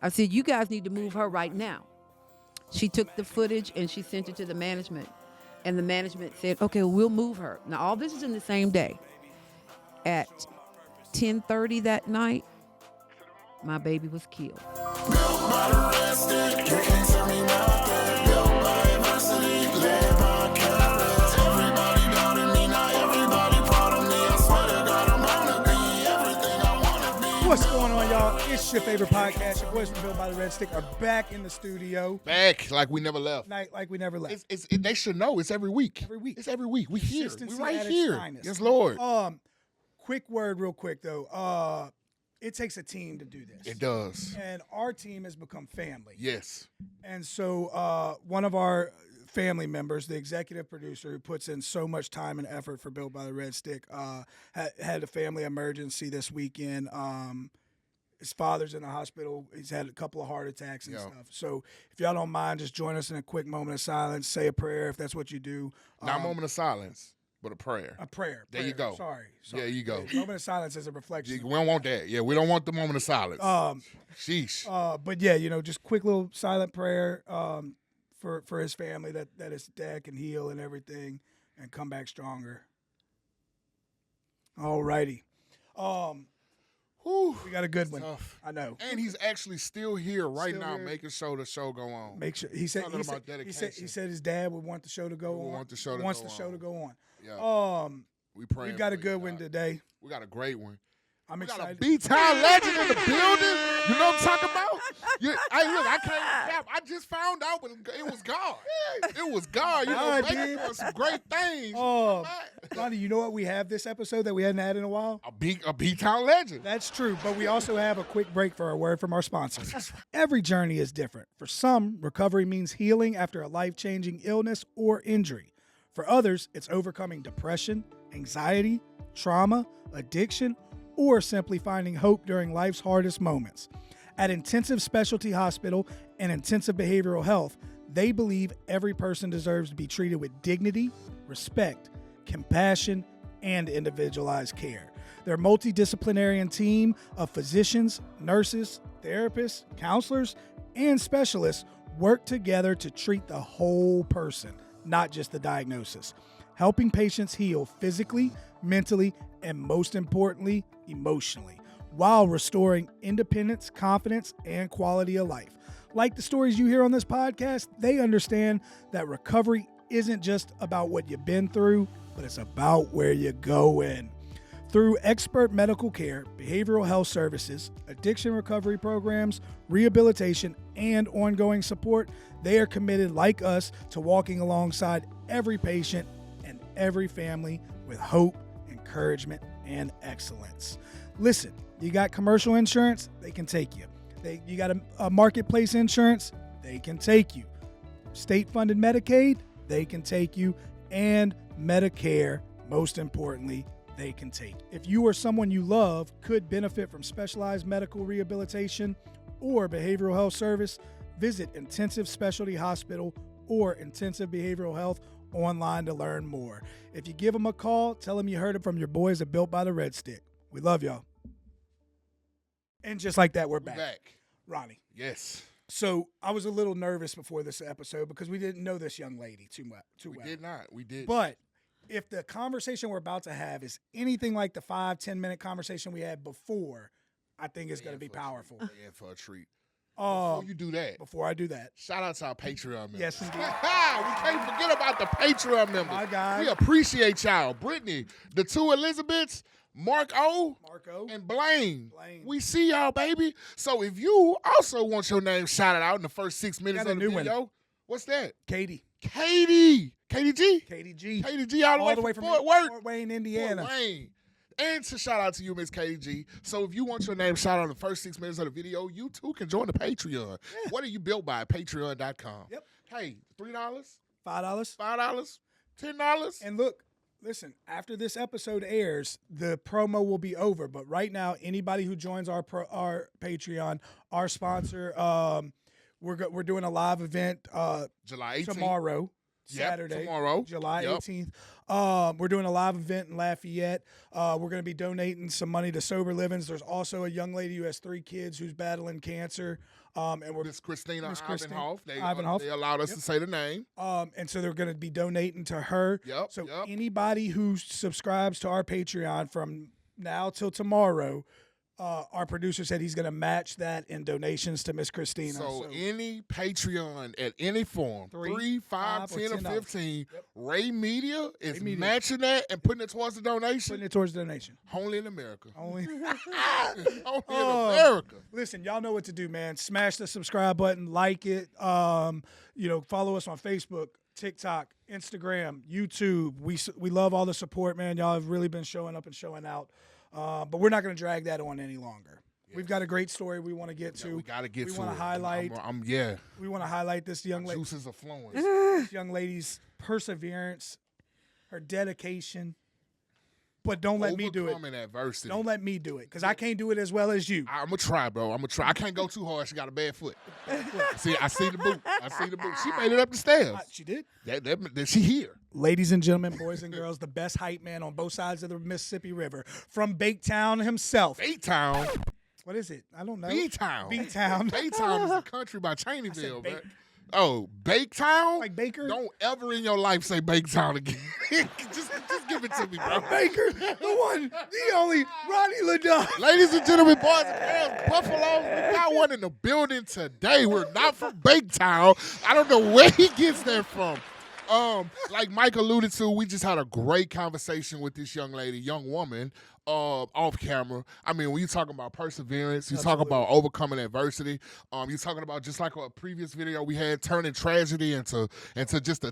I said, you guys need to move her right now. She took the footage and she sent it to the management. And the management said, okay, we'll move her. Now, all this is in the same day. At 10:30 that night, my baby was killed. What's going on, y'all? It's your favorite podcast. Your boys from Built by the Red Stick are back in the studio. Back like we never left. Like we never left. They should know it's every week. Every week. It's every week. We here. We Consistency right at its here. finest. Yes, Lord. Quick word real quick, though. It takes a team to do this. It does. And our team has become family. Yes. And so one of our family members, the executive producer who puts in so much time and effort for Built by the Red Stick, had a family emergency this weekend. His father's in the hospital. He's had a couple of heart attacks and stuff. So if y'all don't mind, just join us in a quick moment of silence. Say a prayer if that's what you do. Not a moment of silence, but a prayer. A prayer. There you go. Sorry. There you go. Moment of silence is a reflection. We don't want that. Yeah, we don't want the moment of silence. Sheesh. But yeah, just quick little silent prayer for his family that his dad can heal and everything and come back stronger. All righty. We got a good one. Tough. I know. And he's actually still here right Still now, here. making sure the show go on. Make sure he said Talking about dedication. he said his dad would want the show to go on. Want the show to wants go the show on. to go on. Yeah. We praying. We've got a for you, good one God. today. We got a great one. I'm We got a excited. B-Town legend in the building. You know what I'm talking about? Hey, look, I can't cap. I just found out, but it was God. It was God. You know, God making did. for some great things. Ronnie, you know what we have this episode that we hadn't had in a while? A B-Town legend. That's true, but we also have a quick break for a word from our sponsors. Every journey is different. For some, recovery means healing after a life-changing illness or injury. For others, it's overcoming depression, anxiety, trauma, addiction, or simply finding hope during life's hardest moments. At Intensive Specialty Hospital and Intensive Behavioral Health, they believe every person deserves to be treated with dignity, respect, compassion, and individualized care. Their multidisciplinary team of physicians, nurses, therapists, counselors, and specialists work together to treat the whole person, not just the diagnosis, helping patients heal physically, mentally, and most importantly, emotionally, while restoring independence, confidence, and quality of life. Like the stories you hear on this podcast, they understand that recovery isn't just about what you've been through, but it's about where you're going. Through expert medical care, behavioral health services, addiction recovery programs, rehabilitation, and ongoing support, they are committed, like us, to walking alongside every patient and every family with hope, encouragement, and excellence. Listen, you got commercial insurance, they can take you. You got a marketplace insurance, they can take you. State-funded Medicaid, they can take you. And Medicare, most importantly, they can take. If you or someone you love could benefit from specialized medical rehabilitation or behavioral health service, visit Intensive Specialty Hospital or Intensive Behavioral Health online to learn more. If you give them a call, tell them you heard it from your boys at Built by the Red Stick. We love y'all. And just like that, we're back. Ronnie. Yes. So I was a little nervous before this episode because we didn't know this young lady too well. We did not. We did. But if the conversation we're about to have is anything like the 5-10 minute conversation we had before, I think it's going to be powerful. Yeah, for a treat. Before you do that. Before I do that. Shout out to our Patreon members. Yes, indeed. We can't forget about the Patreon members. My God. We appreciate y'all. Brittany, the two Elizabeths, Marco, and Blaine. We see y'all, baby. So if you also want your name shouted out in the first 6 minutes of the video, what's that? Katie. Katie G? Katie G. Katie G all the way from Fort Worth. Fort Wayne, Indiana. Fort Wayne. And to shout out to you, Miss Katie G. So if you want your name shouted out in the first 6 minutes of the video, you too can join the Patreon. Yeah. What are you built by? Patreon.com. Yep. Hey, $3? $5. $5? $10? And look, listen, after this episode airs, the promo will be over. But right now, anybody who joins our Patreon, our sponsor, we're doing a live event July 18th. tomorrow. Saturday, tomorrow, July 18th. We're doing a live event in Lafayette. We're going to be donating some money to Sober Livings. There's also a young lady who has 3 kids who's battling cancer. And we're Miss Christina Ivanhoff. They allowed us to say the name. And so they're going to be donating to her. So anybody who subscribes to our Patreon from now till tomorrow, our producer said he's going to match that in donations to Miss Christina. So any Patreon at any form, 3, 5, 10, or 15, Ray Media is matching that and putting it towards the donation. Only in America. Only in America. Listen, y'all know what to do, man. Smash the subscribe button, like it. Follow us on Facebook, TikTok, Instagram, YouTube. We love all the support, man. Y'all have really been showing up and showing out. But we're not going to drag that on any longer. Yeah. We've got a great story we want to get to. We got to get to it. We want to highlight. We want to highlight this young lady. Juices are flowing. This young lady's perseverance, her dedication. But don't let me do it. Adversity. Don't let me do it, because I can't do it as well as you. I'm going to try, bro. I'm going to try. I can't go too hard. She got a bad foot. I see the boot. She made it up the stairs. She did? She here. Ladies and gentlemen, boys and girls, the best hype man on both sides of the Mississippi River, from Baketown himself. Baytown? What is it? I don't know. B-Town. B-Town. Baytown is a country by Cheneyville, man. Oh, Baketown? Like Baker? Don't ever in your life say Baketown again. just give it to me, bro. Baker, the one, the only, Ronnie LeDuff. Ladies and gentlemen, boys and girls, Buffalo, we got one in the building today. We're not from Baketown. I don't know where he gets that from. Like Mike alluded to, we just had a great conversation with this young woman, off camera. I mean, when you talking about perseverance, you talk about overcoming adversity. You talking about, just like a previous video we had, turning tragedy into just a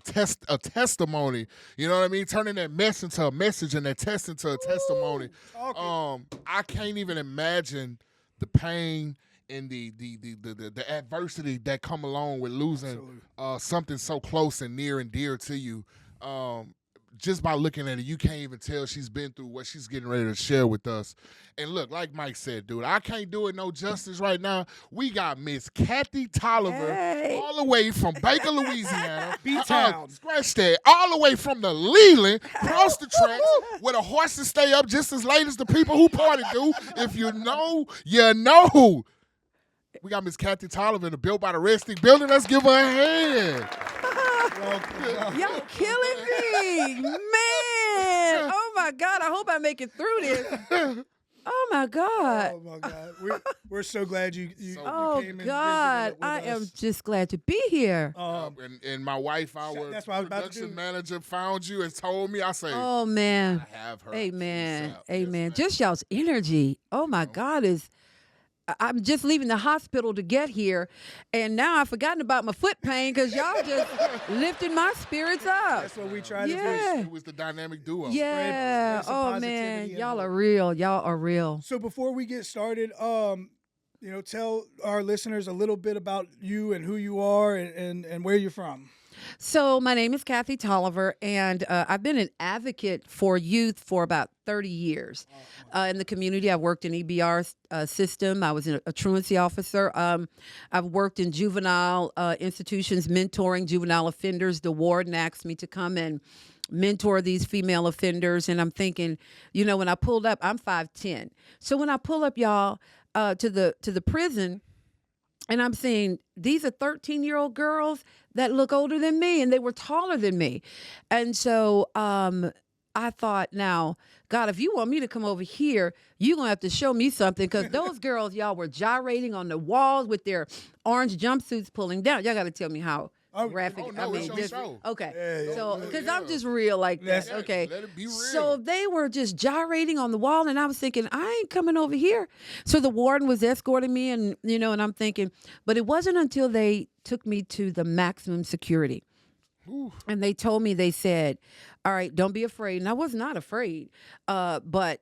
testimony. You know what I mean? Turning that mess into a message and that test into a testimony. I can't even imagine the pain and the adversity that come along with losing something so close and near and dear to you. Just by looking at it, you can't even tell she's been through what she's getting ready to share with us. And look, like Mike said, dude, I can't do it no justice right now. We got Miss Cathy Toliver, all the way from Baker, Louisiana. B-Town. Scratch that. All the way from the Leland, across the tracks, where the horses stay up just as late as the people who party do. If you know, you know. We got Miss Cathy Toliver, the Built by the Red Stick building. Let's give her a hand. Y'all killing me, man. Oh my God, I hope I make it through this. Oh my God. Oh my God. We're so glad you came and God, visited with I us. am just glad to be here. And my wife, our production manager, found you and told me. I say, oh man, I have her. Amen. Amen. Just y'all's energy. Oh my God, I'm just leaving the hospital to get here, and now I've forgotten about my foot pain because y'all just lifted my spirits up. That's what we tried to do. It was the dynamic duo. Yeah. Spread Man, y'all are real. Y'all are real. So before we get started, tell our listeners a little bit about you and who you are and where you're from. So my name is Cathy Toliver, and I've been an advocate for youth for about 30 years. In the community, I've worked in EBR system. I was a truancy officer. I've worked in juvenile institutions, mentoring juvenile offenders. The warden asked me to come and mentor these female offenders, and I'm thinking, when I pulled up, I'm 5'10". So when I pull up, y'all, to the prison, and I'm seeing these are 13-year-old girls that look older than me, and they were taller than me. And so I thought, now, God, if you want me to come over here, you're going to have to show me something, because those girls, y'all, were gyrating on the walls with their orange jumpsuits pulling down. Y'all got to tell me how graphic. Okay. Yeah. So, because I'm just real like that. Okay. Let it be real. So they were just gyrating on the wall, and I was thinking, I ain't coming over here. So the warden was escorting me, and and I'm thinking, but it wasn't until they took me to the maximum security. Ooh. And they said, all right, don't be afraid. And I was not afraid, but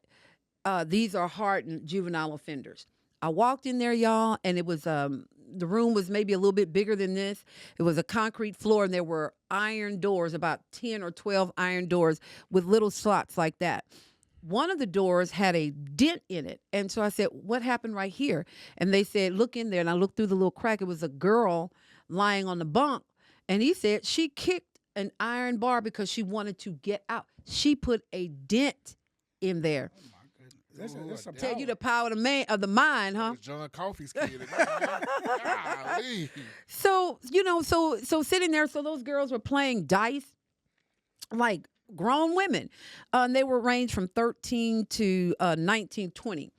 these are hardened juvenile offenders. I walked in there, y'all, and it was the room was maybe a little bit bigger than this. It was a concrete floor, and there were iron doors, about 10 or 12 iron doors with little slots like that. One of the doors had a dent in it. And so I said, what happened right here? And they said, look in there. And I looked through the little crack. It was a girl lying on the bunk. And he said she kicked an iron bar because she wanted to get out. She put a dent in there. Oh my goodness. That's some Tell power. you the power of the mind, huh? John Coffey's kid. Golly. So, so sitting there, so those girls were playing dice like grown women. They were ranged from 13 to 19, 20.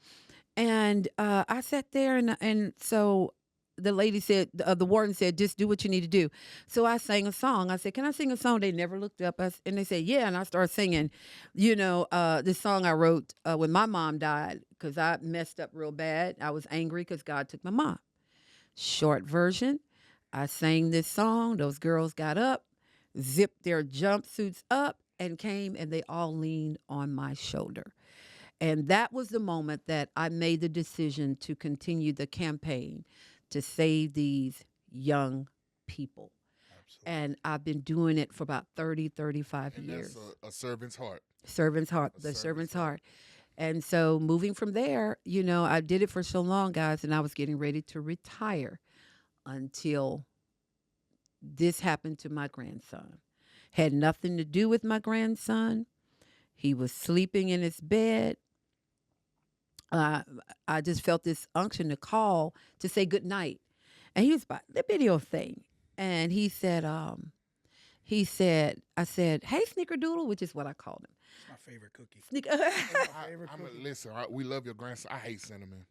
And I sat there, and so the lady said, the warden said, just do what you need to do. So I sang a song. I said, can I sing a song? They never looked up. And they said, yeah. And I started singing, this song I wrote when my mom died because I messed up real bad. I was angry because God took my mom. Short version, I sang this song. Those girls got up, zipped their jumpsuits up, and came, and they all leaned on my shoulder. And that was the moment that I made the decision to continue the campaign to save these young people. Absolutely. And I've been doing it for about 30, 35 years. That's a servant's heart. Servant's heart, the servant's heart. And so moving from there, I did it for so long, guys, and I was getting ready to retire until this happened to my grandson. Had nothing to do with my grandson. He was sleeping in his bed. I just felt this unction to call to say good night. And he was by the video thing. And I said, hey, Snickerdoodle, which is what I called him. It's my favorite cookie. Listen, we love your grandson. I hate cinnamon.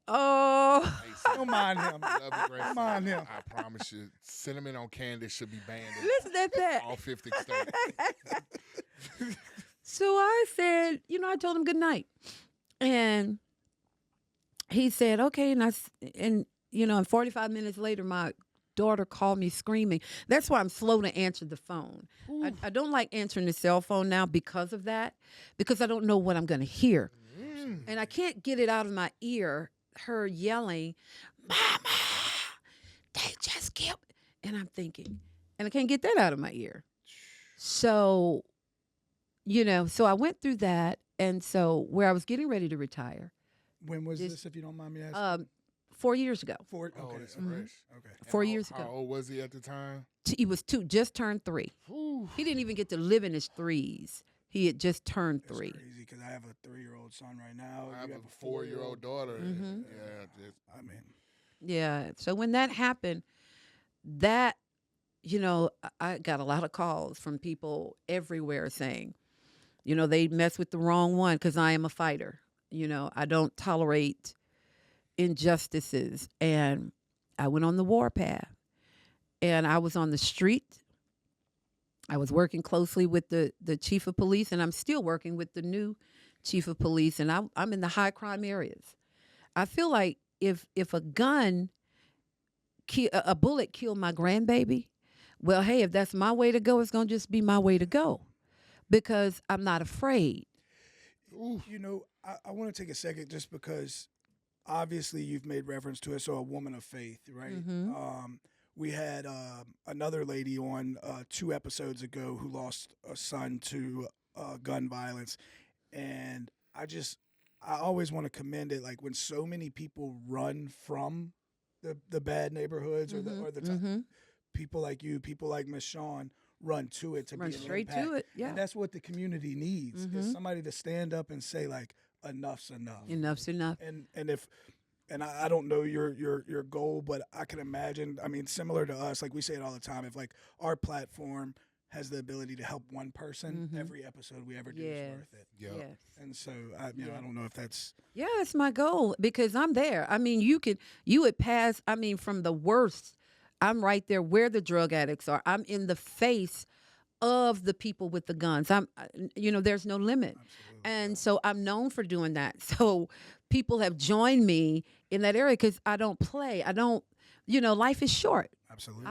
Oh. Don't mind him. I love your grandson. Don't mind him. I promise you, cinnamon on candy should be banned in Listen at that. all 50 states. So I said, I told him good night. And he said, okay. And 45 minutes later, my daughter called me screaming. That's why I'm slow to answer the phone. I don't like answering the cell phone now because of that, because I don't know what I'm going to hear. And I can't get it out of my ear, her yelling, Mama, they just killed. And I'm thinking, and I can't get that out of my ear. So, so I went through that. And so where I was getting ready to retire. When was this, if you don't mind me asking? 4 years ago. Okay. That's fresh. Okay. 4 years ago. How old was he at the time? He was 2, just turned 3. Ooh. He didn't even get to live in his 3s. He had just turned 3. It's crazy because I have a 3-year-old son right now. I have a 4-year-old daughter. Mm-hmm. Yeah, Yeah. So when that happened, I got a lot of calls from people everywhere saying, they mess with the wrong one because I am a fighter. I don't tolerate injustices. And I went on the warpath. And I was on the street. I was working closely with the chief of police, and I'm still working with the new chief of police, and I'm in the high crime areas. I feel like if a bullet killed my grandbaby, well, hey, if that's my way to go, it's going to just be my way to go because I'm not afraid. I want to take a second just because obviously you've made reference to it, so a woman of faith, right? Mm-hmm. We had another lady on 2 episodes ago who lost a son to gun violence. And I always want to commend it. Like when so many people run from the bad neighborhoods or the people like you, people like Miss Shawn run to it to be an straight impact. to it. Yeah. And that's what the community needs is somebody to stand up and say like, enough's enough. Enough's enough. And I don't know your goal, but I can imagine, I mean, similar to us, like we say it all the time, if like our platform has the ability to help one person, every episode we ever do is worth it. Yep. Yes. And so, I don't know if that's... Yeah, that's my goal because I'm there. I mean, you would pass, from the worst, I'm right there where the drug addicts are. I'm in the face of the people with the guns. There's no limit. Absolutely. And so I'm known for doing that. So people have joined me in that area because I don't play. I don't, life is short. Absolutely.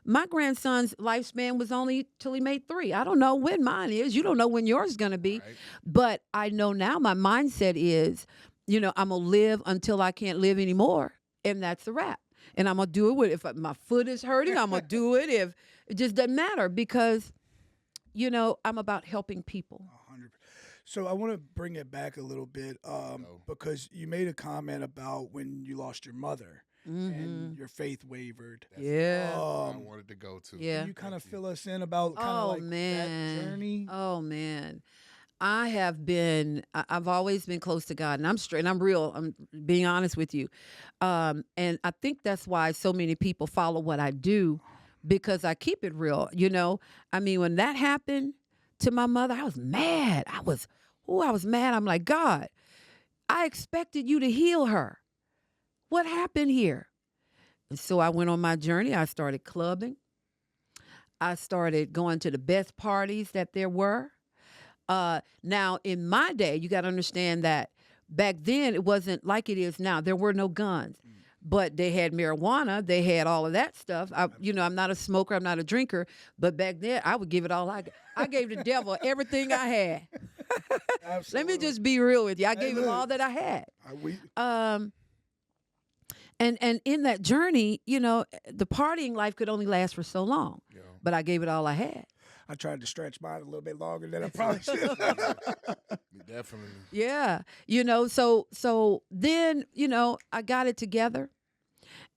My grandson's lifespan was only till he made 3. I don't know when mine is. You don't know when yours is going to be. Right. But I know now my mindset is, I'm going to live until I can't live anymore. And that's a wrap. And I'm going to do it if my foot is hurting. I'm going to do it if it just doesn't matter because, I'm about helping people. 100%. So I want to bring it back a little bit because you made a comment about when you lost your mother. and your faith wavered. That's Yeah. what I wanted to go to. Yeah. Can you kind of fill us in about kind of like that journey? Oh man. I've always been close to God, and I'm straight, and I'm real. I'm being honest with you. And I think that's why so many people follow what I do, because I keep it real. I mean, when that happened to my mother, I was mad. I was mad. I'm like, God, I expected you to heal her. What happened here? And so I went on my journey. I started clubbing. I started going to the best parties that there were. Now, in my day, you got to understand that back then it wasn't like it is now. There were no guns, but they had marijuana. They had all of that stuff. I'm not a smoker. I'm not a drinker. But back then, I would give it all. I gave the devil everything I had. Let me just be real with you. I gave him all that I had. And in that journey, the partying life could only last for so long. Yeah. But I gave it all I had. I tried to stretch mine a little bit longer than I probably should. Definitely. Yeah. So then, I got it together.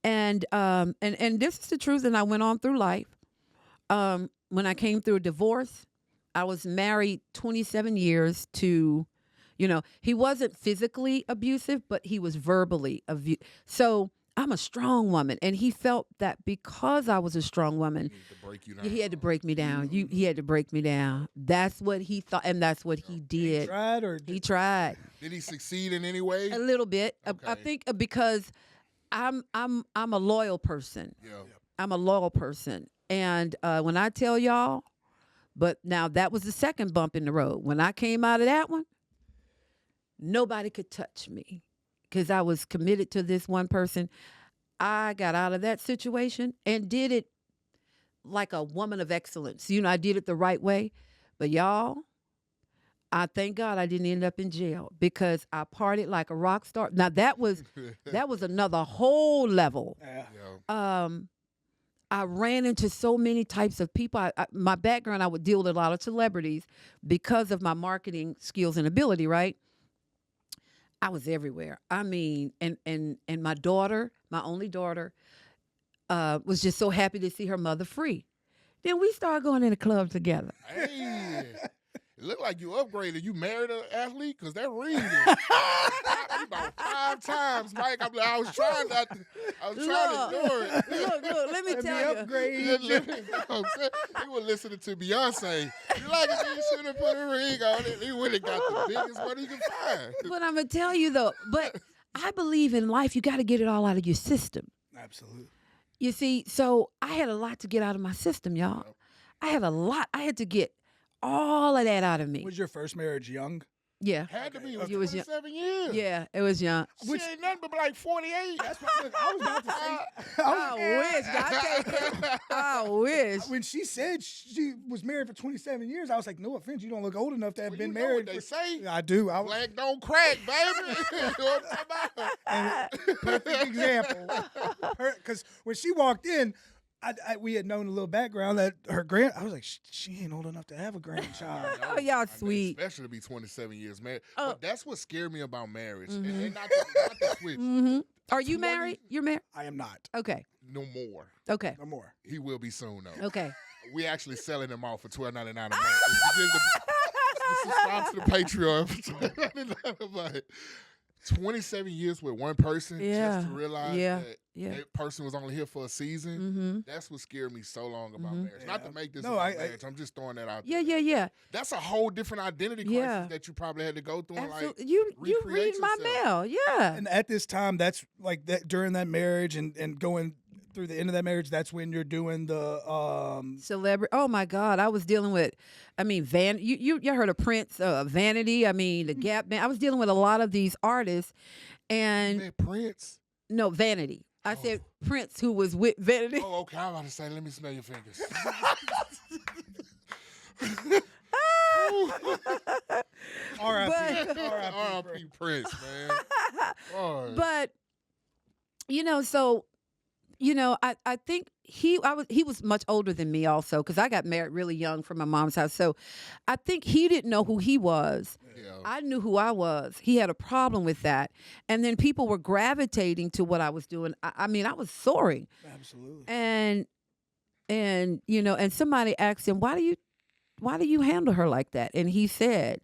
And this is the truth, and I went on through life. When I came through a divorce, I was married 27 years to, he wasn't physically abusive, but he was verbally abusive. So I'm a strong woman, and he felt that because I was a strong woman, he had to break me down. He had to break me down. That's what he thought, and that's what he did. He tried, he tried. Did he succeed in any way? A little bit. Okay. I think because I'm a loyal person. Yeah. I'm a loyal person, and when I tell y'all, but now that was the second bump in the road. When I came out of that one, nobody could touch me, because I was committed to this one person. I got out of that situation and did it like a woman of excellence. I did it the right way. But y'all, I thank God I didn't end up in jail, because I partied like a rock star. Now that was another whole level. Yeah. I ran into so many types of people. My background, I would deal with a lot of celebrities because of my marketing skills and ability, right? I was everywhere. I mean, and my daughter, my only daughter, was just so happy to see her mother free. Then we started going in the club together. Hey, it looked like you upgraded. You married an athlete? Because that ring is about 5 times, Mike. I was trying to ignore it. Look, let me tell you. Upgrade. He was listening to Beyonce. You like it, you should have put a ring on it. He would have got the biggest one he could find. But I'm going to tell you, though, I believe in life, you got to get it all out of your system. Absolutely. You see, so I had a lot to get out of my system, y'all. Yep. I had a lot. I had to get all of that out of me. Was your first marriage young? Yeah. Had to be. It was 27 years. Yeah, it was young. She ain't nothing but like 48. That's what I was about to say. I wish. When she said she was married for 27 years, I was like, no offense, you don't look old enough to have been you know married. What they say? I do. Black don't crack, baby. You know what I'm talking about? And perfect example. Because when she walked in, we had known a little background that I was like, she ain't old enough to have a grandchild. Oh, y'all sweet. Especially to be 27 years married. But that's what scared me about marriage. Mm-hmm. And not to switch. Mm-hmm. Are you married? You're married? I am not. Okay. No more. Okay. No more. He will be soon, though. Okay. We actually selling them off for $12.99 a month. If you subscribe to the Patreon for $12.99 a month. 27 years with one person just to realize that person was only here for a season. Mm-hmm. That's what scared me so long about marriage. Yeah. Not to make this about marriage. I'm just throwing that out there. Yeah. That's a whole different identity crisis that you probably had to go through. Absolutely. And you read my mail. Yeah. And at this time, that's like that during that marriage and going through the end of that marriage, that's when you're doing the celebrity. Oh my God, I was dealing with. I mean, you heard of Prince, Vanity. I mean, the Gap Band. I was dealing with a lot of these artists, and Prince. No, Vanity. I said Prince, who was with Vanity. Oh, okay. I'm about to say, let me smell your fingers. R.I.P. Prince, man. But so. I think he was much older than me also, because I got married really young from my mom's house. So I think he didn't know who he was. Yeah. I knew who I was. He had a problem with that. And then people were gravitating to what I was doing. I mean, I was soaring. Absolutely. And and somebody asked him, why do you handle her like that? And he said,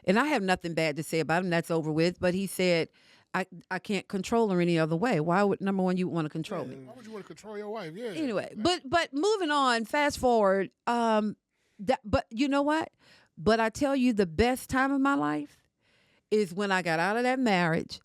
and I have nothing bad to say about him, that's over with, but he said, I can't control her any other way. Why would, number one, you want to control me? Why would you want to control your wife? Yeah. Anyway, but moving on, fast forward, but you know what? But I tell you, the best time of my life is when I got out of that marriage.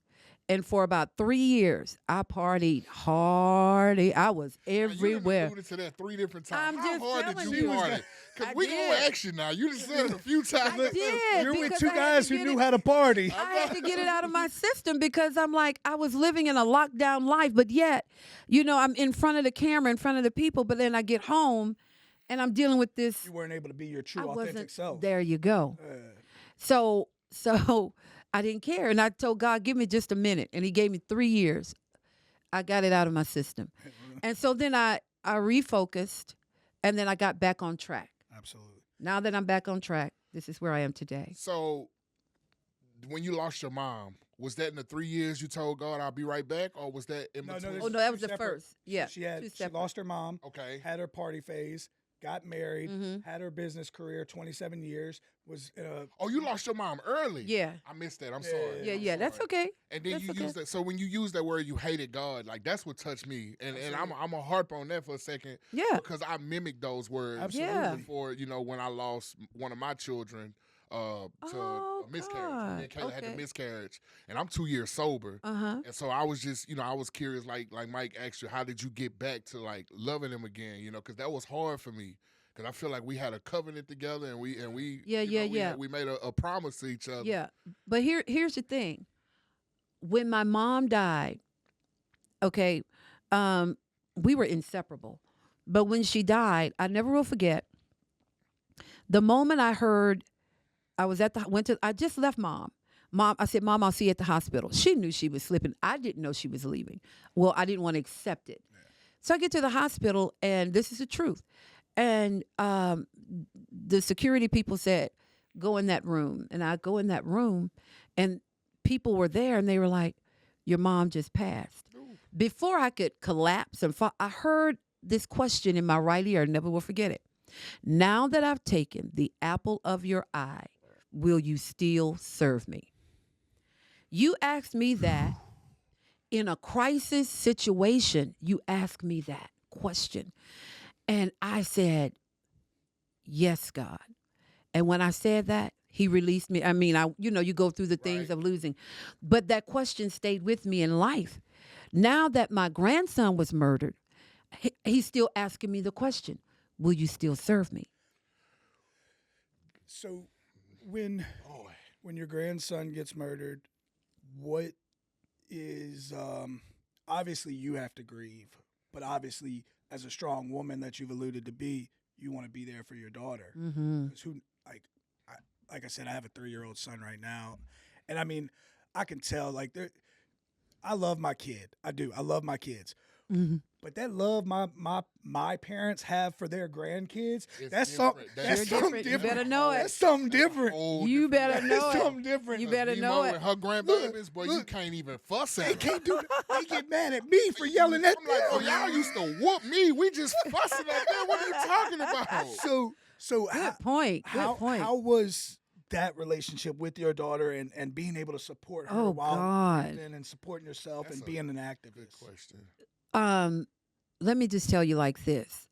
And for about 3 years, I partied hard. I was everywhere. You alluded to that 3 different times. I'm How just hard did telling you you. party? Because I we gonna did. ask you now. You just said it a few times. I did. You're with because 2 I had guys to who get knew it- how to party. I had to get it out of my system because I'm like, I was living in a lockdown life, but yet, I'm in front of the camera, in front of the people, but then I get home and I'm dealing with this. You weren't able to be your true, I authentic wasn't. self. There you go. So I didn't care. And I told God, give me just a minute. And he gave me 3 years. I got it out of my system. And so then I refocused, and then I got back on track. Absolutely. Now that I'm back on track, this is where I am today. So, when you lost your mom, was that in the 3 years you told God I'll be right back, or was that in between? Oh, no, that was Two the separate- first. Yeah. She two separate. lost her mom, Okay. had her party phase, got married, Mhm. had her business career, 27 years, was in a Oh, you lost your mom early. Yeah. I missed that. I'm Yeah, sorry. Yeah, I'm that's sorry. okay. And then That's you okay. use that. So when you use that word, you hated God. Like that's what touched me. And I'm gonna harp on that for a second. Yeah. Because I mimicked those words. Absolutely. Yeah. Before when I lost one of my children to Oh, a miscarriage. God. Me and Kayla had the Okay. miscarriage, and I'm 2 years sober. Uh-huh. And so I was just, I was curious, like Mike asked you, how did you get back to like loving him again? Because that was hard for me. Because I feel like we had a covenant together, and we we made a promise to each other. Yeah. But here's the thing. When my mom died, okay, we were inseparable. But when she died, I never will forget the moment I heard I just left mom. I said, Mom, I'll see you at the hospital. She knew she was slipping. I didn't know she was leaving. Well, I didn't want to accept it. Yeah. So I get to the hospital, and this is the truth. And the security people said, go in that room. And I go in that room, and people were there, and they were like, your mom just passed. Ooh. Before I could collapse and fall, I heard this question in my right ear. Never will forget it. Now that I've taken the apple of your eye, will you still serve me? You asked me that in a crisis situation. You asked me that question. And I said, yes, God. And when I said that, he released me. I mean, you go through the things of losing. But that question stayed with me in life. Now that my grandson was murdered, he's still asking me the question, will you still serve me? So when your grandson gets murdered, what is obviously you have to grieve, but obviously as a strong woman that you've alluded to be, you want to be there for your daughter. Mm-hmm. Like I said, I have a 3-year-old son right now, and I mean, I can tell I love my kid. I do. I love my kids. Mm-hmm. But that love my parents have for their grandkids, that's something different. You better know it. That's something different. You better know That's it. something different. You better know it. Her grandbabies, boy, you can't even fuss at They them. can't do that. They get mad at me for yelling at I'm like, them. y'all used to whoop me. We just fussing at them. What are you talking about? So Good point. how was that relationship with your daughter and being able to support her while God. and supporting yourself That's and being an activist? Good question. Let me just tell you like this.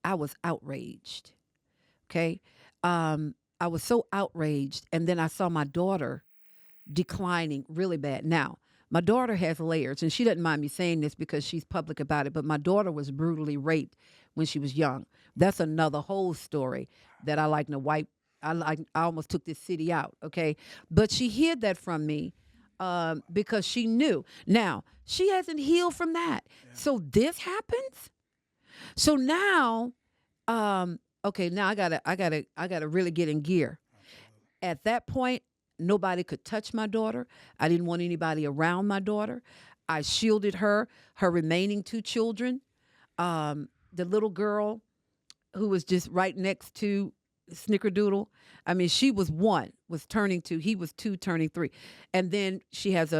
I was outraged. Okay. I was so outraged. And then I saw my daughter declining really bad. Now, my daughter has layers, and she doesn't mind me saying this because she's public about it, but my daughter was brutally raped when she was young. That's another whole story that I like to wipe. I almost took this city out. Okay. But she hid that from me. Because she knew. Now, she hasn't healed from that. Yeah. So this happens. So now, now I gotta really get in gear. Absolutely. At that point, nobody could touch my daughter. I didn't want anybody around my daughter. I shielded her remaining 2 children. the little girl who was just right next to Snickerdoodle. I mean, she was 1, was turning 2. He was 2, turning 3. And then she has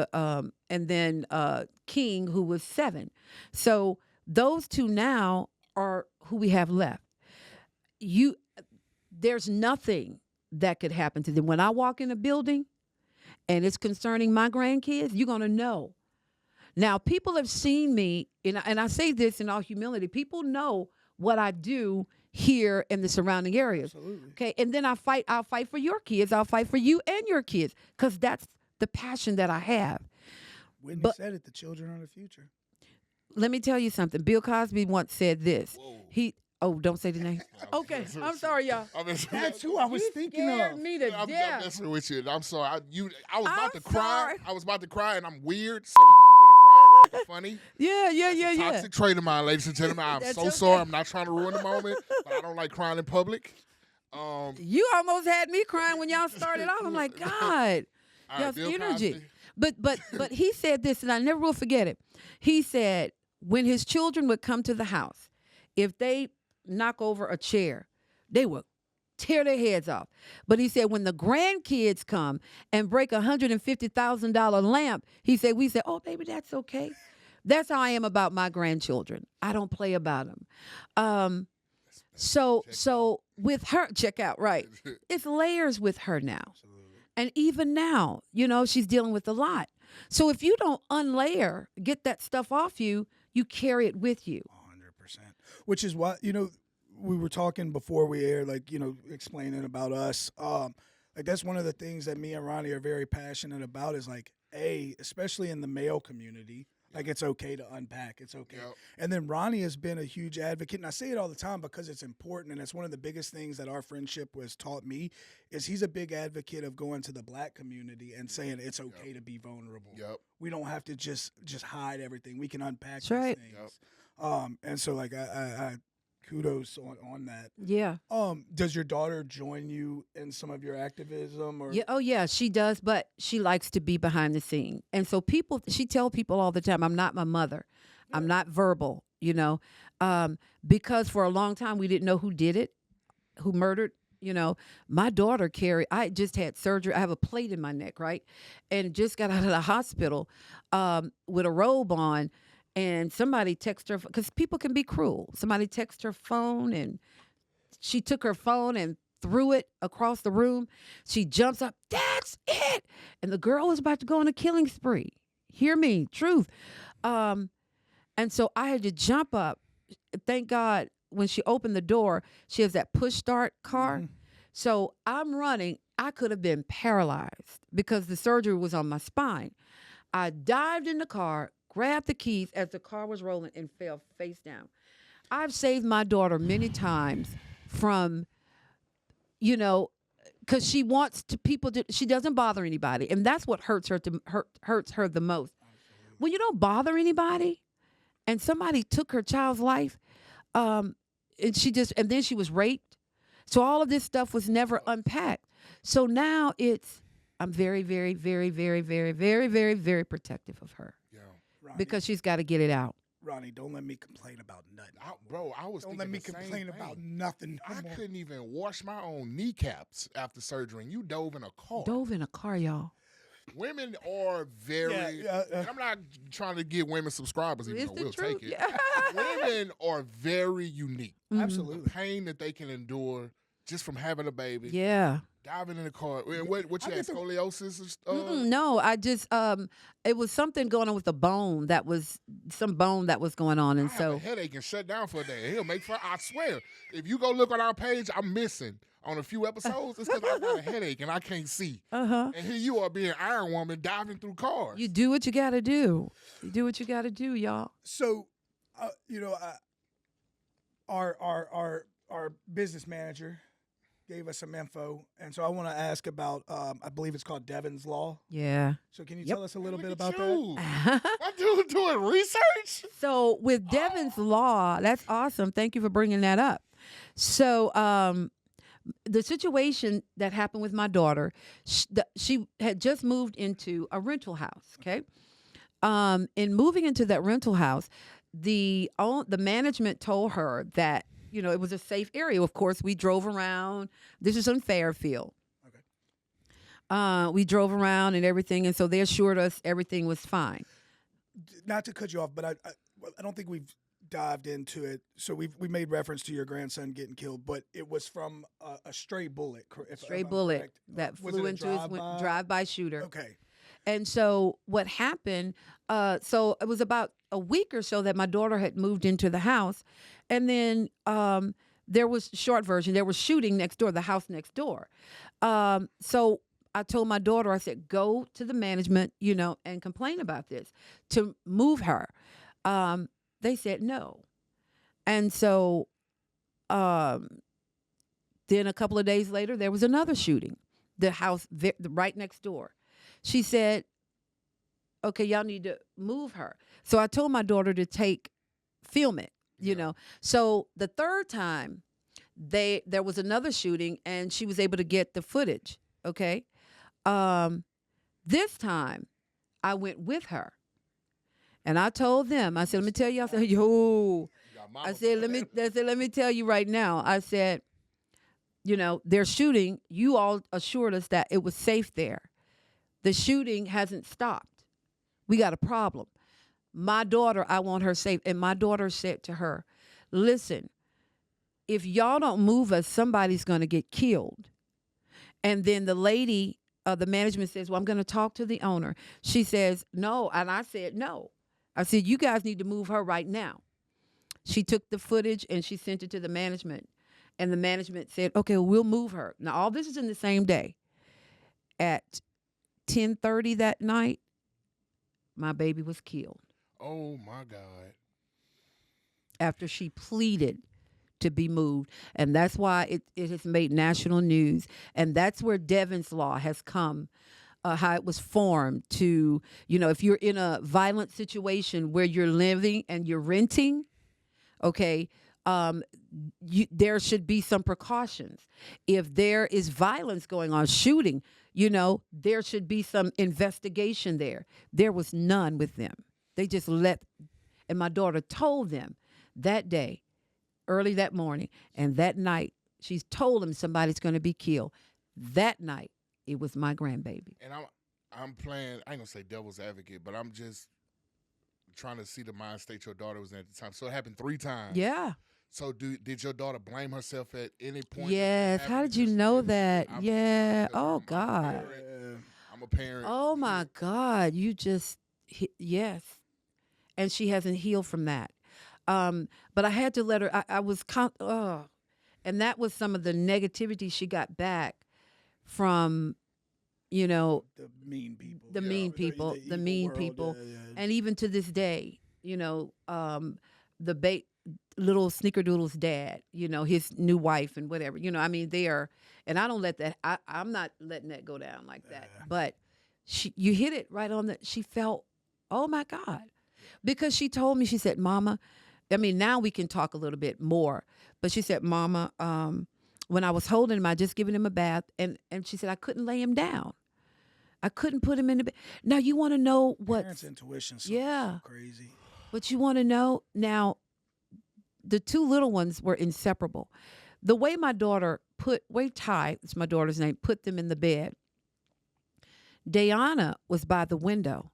King, who was 7. So those 2 now are who we have left. There's nothing that could happen to them. When I walk in a building and it's concerning my grandkids, you're going to know. Now, people have seen me, and I say this in all humility, people know what I do here in the surrounding areas. Absolutely. Okay, and then I'll fight for your kids. I'll fight for you and your kids, because that's the passion that I have. Whitney said it, the children are the future. Let me tell you something. Bill Cosby once said this. Don't say the name. Okay, I'm sorry, y'all. That's who I was thinking scared of. me to I'm death. messing with you. I'm sorry. I was about to cry. sorry. I was about to cry, and I'm weird. So if I'm gonna cry, it's funny. Yeah. Toxic trait of mine, ladies and gentlemen. I'm That's so okay. sorry. I'm not trying to ruin the moment, but I don't like crying in public. You almost had me crying when y'all started off. I'm like, God, y'all's Bill energy. Cosby. But he said this, and I never will forget it. He said when his children would come to the house, if they knock over a chair, they would tear their heads off. But he said when the grandkids come and break $150,000 lamp, we say, oh, baby, that's okay. That's how I am about my grandchildren. I don't play about them. So with her, check out, right? It's layers with her now. Absolutely. And even now, she's dealing with a lot. So if you don't unlayer, get that stuff off you, you carry it with you. 100%. Which is why, we were talking before we aired, explaining about us. That's one of the things that me and Ronnie are very passionate about is especially in the male community, it's okay to unpack. It's okay. Yep. And then Ronnie has been a huge advocate, and I say it all the time because it's important, and it's one of the biggest things that our friendship has taught me is he's a big advocate of going to the black community and saying it's okay to be vulnerable. Yep. We don't have to just hide everything. We can unpack That's right. these things. And so I kudos on that. Yeah. Does your daughter join you in some of your activism? Or? Yeah. Oh, yeah, she does, but she likes to be behind the scene. And so she tell people all the time, I'm not my mother. Yeah. I'm not verbal, because for a long time we didn't know who did it, who murdered. My daughter I just had surgery. I have a plate in my neck, right? And just got out of the hospital with a robe on. And somebody texted her, because people can be cruel. Somebody texted her phone, and she took her phone and threw it across the room. She jumps up, that's it. And the girl was about to go on a killing spree. Hear me, truth. And so I had to jump up. Thank God, when she opened the door, she has that push start car. Mm-hmm. So I'm running. I could have been paralyzed because the surgery was on my spine. I dived in the car, grabbed the keys as the car was rolling, and fell face down. I've saved my daughter many times from, because she wants to she doesn't bother anybody, and that's what hurts her hurts her the most. Absolutely. When you don't bother anybody, and somebody took her child's life, and then she was raped, so all of this stuff was never unpacked. So now I'm very, very, very, very, very, very, very, very protective of her. Ronnie, because she's got to get it out. Ronnie, don't let me complain about nothing. Don't let me complain about nothing. I couldn't even wash my own kneecaps after surgery, and you dove in a car. Y'all. Women are very. I'm not trying to get women subscribers, even though we'll take it. Yeah. Women are very unique. Mm-hmm. Absolutely. The pain that they can endure just from having a baby. Yeah. Diving in the car. What you had, scoliosis? No, I just it was something going on with the bone. That was some bone that was going on, and I have a headache and shut down for a day. He'll make fun. I swear, if you go look on our page, I'm missing on a few episodes. It's because I got a headache and I can't see. And here you are being Iron Woman diving through cars. You do what you got to do. You do what you got to do, y'all. So, our business manager gave us some info, and so I want to ask about, I believe it's called Devon's Law. Yeah. So can you tell us a little bit about that? My dude doing research? So with Devon's Law, that's awesome. Thank you for bringing that up. So the situation that happened with my daughter, she had just moved into a rental house, okay? In moving into that rental house, the management told her that, it was a safe area. Of course, we drove around. This is in Fairfield. We drove around and everything, and so they assured us everything was fine. Not to cut you off, but I don't think we've dived into it. So we made reference to your grandson getting killed, but it was from a stray bullet. Stray bullet that flew into his drive-by shooter. Okay. And so what happened, so it was about a week or so that my daughter had moved into the house. And then there was, short version, there was shooting next door, the house next door. So I told my daughter, I said, go to the management, and complain about this to move her. They said no. And so then a couple of days later, there was another shooting, the house right next door. She said, okay, y'all need to move her. So I told my daughter to film it, So the third time, there was another shooting, and she was able to get the footage, okay? This time, I went with her. And I told them, I said, let me tell you, I said, let me tell you right now. I said, they're shooting. You all assured us that it was safe there. The shooting hasn't stopped. We got a problem. My daughter, I want her safe. And my daughter said to her, listen, if y'all don't move us, somebody's going to get killed. And then the lady, the management says, well, I'm going to talk to the owner. She says, no. And I said, no. I said, you guys need to move her right now. She took the footage and she sent it to the management. And the management said, okay, we'll move her. Now, all this is in the same day. At 10:30 that night, my baby was killed. Oh, my God. After she pleaded to be moved. And that's why it has made national news. And that's where Devon's Law has come, how it was formed to, if you're in a violent situation where you're living and you're renting, okay, there should be some precautions. If there is violence going on, shooting, there should be some investigation there. There was none with them. They just and my daughter told them that day, early that morning, and that night, she's told them somebody's going to be killed. That night, it was my grandbaby. And I'm playing, I ain't going to say devil's advocate, but I'm just trying to see the mind state your daughter was in at the time. So it happened 3 times. Yeah. So did your daughter blame herself at any point? Yes. How did you know that? Yeah. Oh, God. I'm a parent. Oh, my God. You just, yes. And she hasn't healed from that. But I had to let her, I was, and that was some of the negativity she got back from, the mean people. The mean people. The mean people. Yeah. And even to this day, the little Snickerdoodle's dad, his new wife and whatever, they are, and I don't let that, I'm not letting that go down like that. But you hit it right on she felt, oh my God. Because she told me, she said, Mama, now we can talk a little bit more. But she said, Mama, when I was holding him, I just given him a bath. And she said, I couldn't lay him down. I couldn't put him in the bed. Now, you want to know what? Parents' intuition is so crazy. But you want to know, now, the 2 little ones were inseparable. The way my daughter Ty, it's my daughter's name, put them in the bed. Dayana was by the window.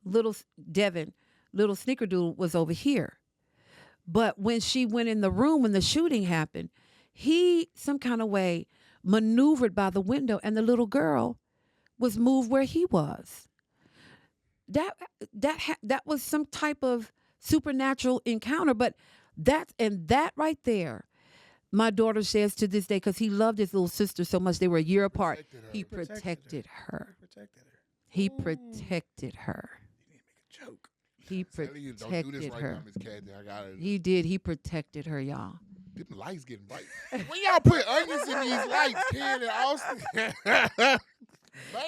Little Snickerdoodle was over here. But when she went in the room when the shooting happened, he some kind of way maneuvered by the window, and the little girl was moved where he was. That was some type of supernatural encounter. But that right there, my daughter says to this day, because he loved his little sister so much, they were a year apart. He protected her. He protected her. You need to make a joke. He protected her. Cathy. He did. He protected her, y'all. Them lights getting bright. When y'all put onions in these lights, Ken and Austin.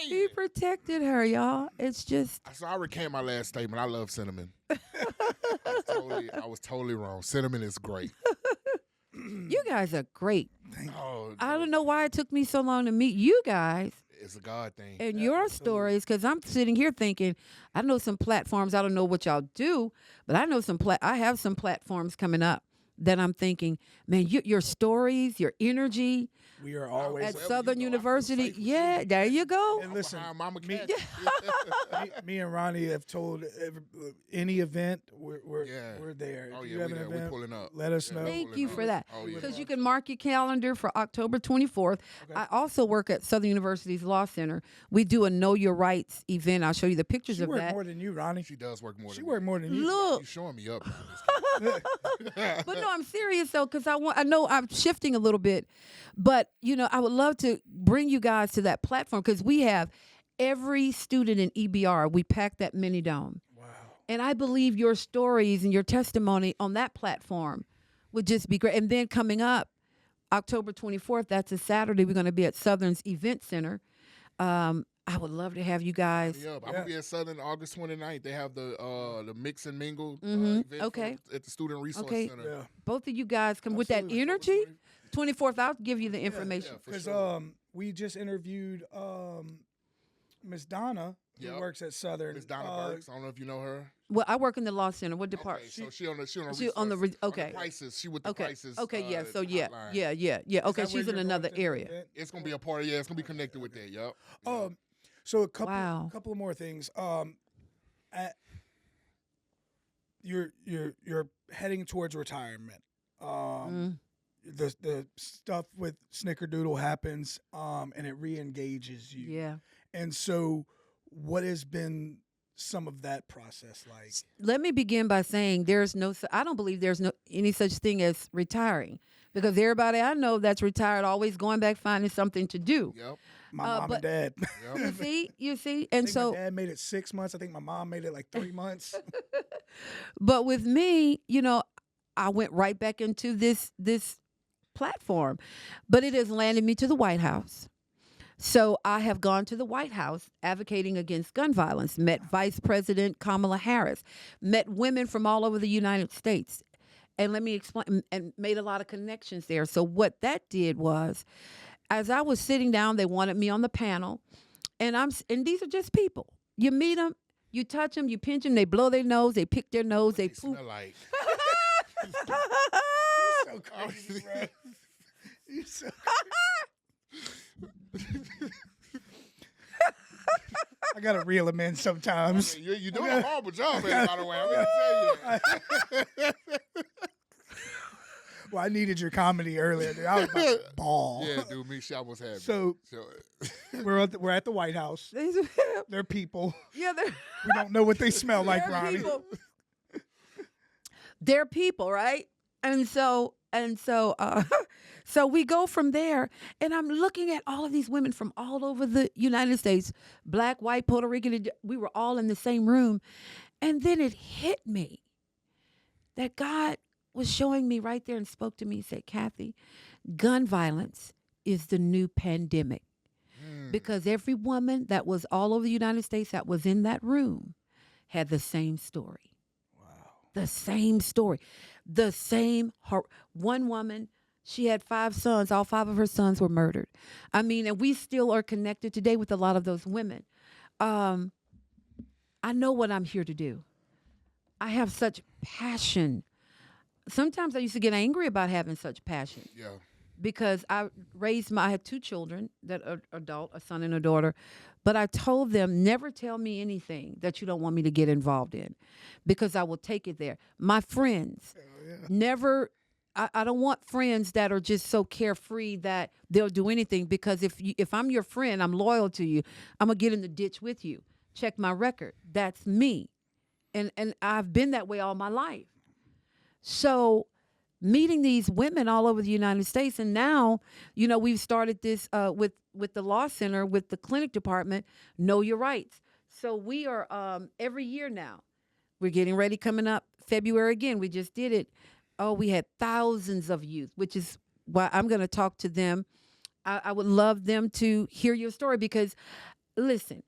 He protected her, y'all. It's just. So I recant my last statement. I love cinnamon. I was totally wrong. Cinnamon is great. You guys are great. Oh, I don't know why it took me so long to meet you guys. It's a God thing. And your stories, because I'm sitting here thinking, I know some platforms. I don't know what y'all do, but I know I have some platforms coming up that I'm thinking, man, your stories, your energy. We are always at Southern University. Yeah, there you go. And listen, Mama me, me and Ronnie have told any event we're there. Oh if yeah, you have we an there. event, We pulling up. let us know. Thank you for that. Oh, yeah. Because you can mark your calendar for October 24th. Okay. I also work at Southern University's Law Center. We do a Know Your Rights event. I'll show you the pictures She of worked that. more than you, Ronnie. She does work more. She than worked more than you. Look. You showing me up? But no, I'm serious though, because I know I'm shifting a little bit, but I would love to bring you guys to that platform because we have every student in EBR. We pack that mini dome. Wow. And I believe your stories and your testimony on that platform would just be great. And then coming up, October 24th, that's a Saturday, we're going to be at Southern's Event Center. I would love to have you guys. Yeah, I'm gonna be at Southern August 29th. They have the mix and mingle Mhm. event Okay. at the Student Resource Okay. Center. Yeah. Both of you guys come with that Absolutely. energy. 24th, I'll give you the information. Yeah, for Because sure. we just interviewed Miss Donna, who Yep. works at Southern. Miss Donna Burks. I don't know if you know her. Well, I work in the law center. What department? Okay, so she on the she on the resource- okay. on the prices. She with the Okay. prices. Okay. Yeah. So yeah. hotline. Yeah. Yeah. Yeah. Okay. She's in another area. It's gonna be a part of it's gonna be connected with that. Yep. So a couple Wow. couple of more things. You're heading towards retirement. The stuff with Snickerdoodle happens, and it re-engages you. Yeah. And so, what has been some of that process like? Let me begin by saying I don't believe there's any such thing as retiring, because everybody I know that's retired always going back finding something to do. Yep. My mom and dad. Yep. You see, I and think so my dad made it 6 months. I think my mom made it like 3 months. but with me, I went right back into this platform, but it has landed me to the White House. So I have gone to the White House advocating against gun violence, met Vice President Kamala Harris, met women from all over the United States. And let me explain, and made a lot of connections there. So what that did was, as I was sitting down, they wanted me on the panel, and these are just people. You meet them, you touch them, you pinch them, they blow their nose, they pick their nose, they poop. Smell like. So crazy, bro. You so I gotta reel him in sometimes. You're doing a horrible job, man, by the way. I'm gonna tell you that. Well, I needed your comedy earlier, dude. I was about to ball. Yeah, dude, me, she almost had me. So So, we're at the White House. They're people. Yeah, they're We don't know what they smell like, they're Ronnie. people. They're people, right? And so so we go from there, and I'm looking at all of these women from all over the United States, black, white, Puerto Rican. We were all in the same room, and then it hit me that God was showing me right there and spoke to me. He said, Cathy, gun violence is the new pandemic. Because every woman that was all over the United States that was in that room had the same story. Wow. The same story. The same. One woman, she had 5 sons. All 5 of her sons were murdered. I mean, and we still are connected today with a lot of those women. I know what I'm here to do. I have such passion. Sometimes I used to get angry about having such passion. yeah. Because I had 2 children that are adult, a son and a daughter, but I told them, never tell me anything that you don't want me to get involved in, because I will take it there. My friends, never, I don't want friends that are just so carefree that they'll do anything, because if I'm your friend, I'm loyal to you, I'm going to get in the ditch with you. Check my record. That's me. And I've been that way all my life. So meeting these women all over the United States, and now, we've started this with the law center, with the clinic department, Know Your Rights. So we are every year now. We're getting ready, coming up February again. We just did it. Oh, we had thousands of youth, which is why I'm going to talk to them. I would love them to hear your story, because, listen,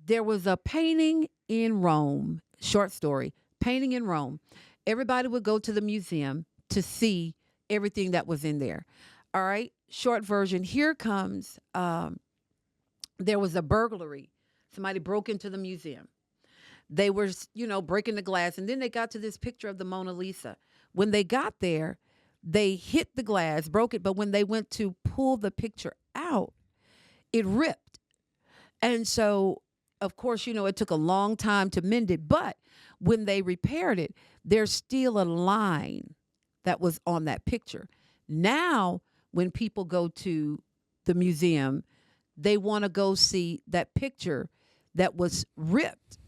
there was a painting in Rome, short story, painting in Rome. Everybody would go to the museum to see everything that was in there. All right, short version. Here comes there was a burglary. Somebody broke into the museum. They were, breaking the glass, and then they got to this picture of the Mona Lisa. When they got there, they hit the glass, broke it, but when they went to pull the picture out, it ripped. And so, of course, it took a long time to mend it, but when they repaired it, there's still a line that was on that picture. Now, when people go to the museum, they want to go see that picture that was ripped.